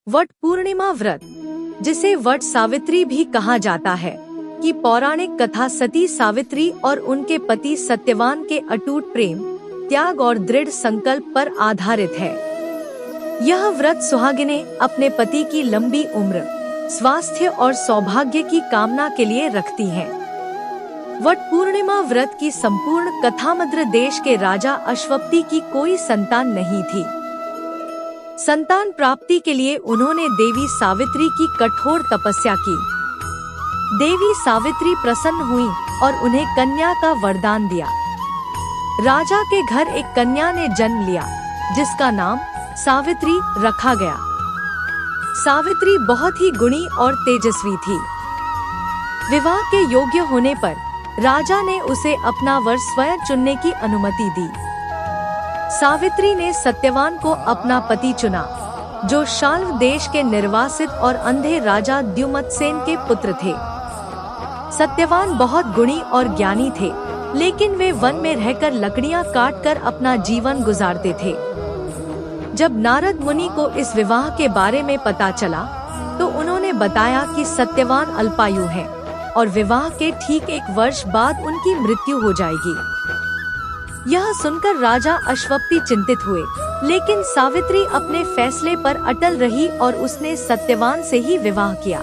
What पूर्णिमा व्रत, जिसे वट सावित्री भी कहा जाता है, की पौराणिक कथा सती सावित्री और उनके पति सत्यवान के अटूट प्रेम, त्याग और दृढ़ संकल्प पर आधारित है। यह व्रत सुहागिनें अपने पति की लंबी उम्र, स्वास्थ्य और सौभाग्य की कामना के लिए रखती हैं। वट पूर्णिमा व्रत की संपूर्ण कथा मध्य देश के राजा अश्वपति की कोई संतान नहीं थी। संतान प्राप्ति के लिए उन्होंने देवी सावित्री की कठोर तपस्या की। देवी सावित्री प्रसन्न हुई और उन्हें कन्या का वरदान दिया। राजा के घर एक कन्या ने जन्म लिया, जिसका नाम सावित्री रखा गया। सावित्री बहुत ही गुणी और तेजस्वी थी। विवाह के योग्य होने पर राजा ने उसे अपना वर स्वयं चुनने की अनुमति दी। सावित्री ने सत्यवान को अपना पति चुना, जो शाल्व देश के निर्वासित और अंधे राजा द्युमत्सेन के पुत्र थे। सत्यवान बहुत गुणी और ज्ञानी थे, लेकिन वे वन में रहकर लकड़ियां काटकर अपना जीवन गुजारते थे। जब नारद मुनि को इस विवाह के बारे में पता चला, तो उन्होंने बताया कि सत्यवान अल्पायु है और विवाह के ठीक 1 वर्ष बाद उनकी मृत्यु हो जाएगी। यह सुनकर राजा अश्वपति चिंतित हुए, लेकिन सावित्री अपने फैसले पर अटल रही और उसने सत्यवान से ही विवाह किया।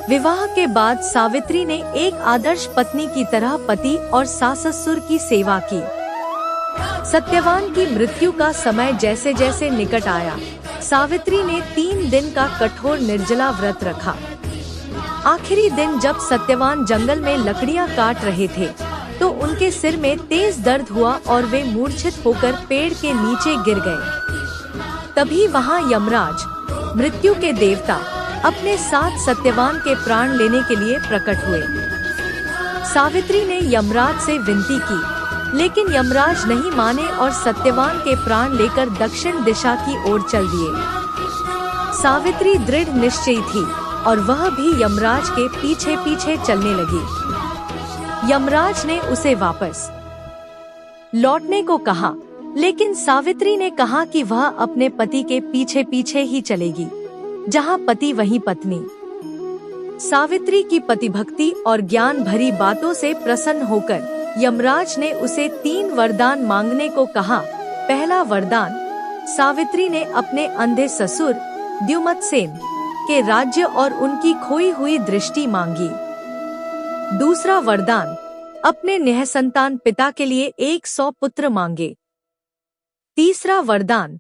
विवाह के बाद सावित्री ने एक आदर्श पत्नी की तरह पति और सास ससुर की सेवा की। सत्यवान की मृत्यु का समय जैसे जैसे निकट आया, सावित्री ने 3 दिन का कठोर निर्जला व्रत रखा। आखिरी दिन जब सत्यवान जंगल में लकड़ियां काट रहे थे, तो उनके सिर में तेज दर्द हुआ और वे मूर्छित होकर पेड़ के नीचे गिर गए। तभी वहां यमराज, मृत्यु के देवता, अपने साथ सत्यवान के प्राण लेने के लिए प्रकट हुए। सावित्री ने यमराज से विनती की, लेकिन यमराज नहीं माने और सत्यवान के प्राण लेकर दक्षिण दिशा की ओर चल दिए। सावित्री दृढ़ निश्चयी थी और वह भी यमराज के पीछे पीछे चलने लगी। यमराज ने उसे वापस लौटने को कहा, लेकिन सावित्री ने कहा कि वह अपने पति के पीछे पीछे ही चलेगी। जहां पति वहीं पत्नी। सावित्री की पतिभक्ति और ज्ञान भरी बातों से प्रसन्न होकर यमराज ने उसे 3 वरदान मांगने को कहा। पहला वरदान, सावित्री ने अपने अंधे ससुर द्युमत्सेन के राज्य और उनकी खोई हुई दृष्टि मांगी। दूसरा वरदान, अपने निःसंतान पिता के लिए 100 पुत्र मांगे। तीसरा वरदान,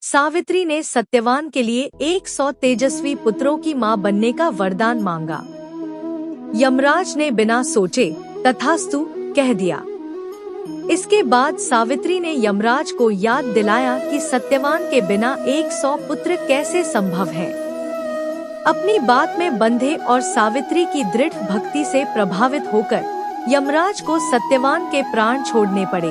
सावित्री ने सत्यवान के लिए 100 तेजस्वी पुत्रों की मां बनने का वरदान मांगा। यमराज ने बिना सोचे तथास्तु कह दिया। इसके बाद सावित्री ने यमराज को याद दिलाया कि सत्यवान के बिना 100 पुत्र कैसे संभव है। अपनी बात में बंधे और सावित्री की दृढ़ भक्ति से प्रभावित होकर यमराज को सत्यवान के प्राण छोड़ने पड़े।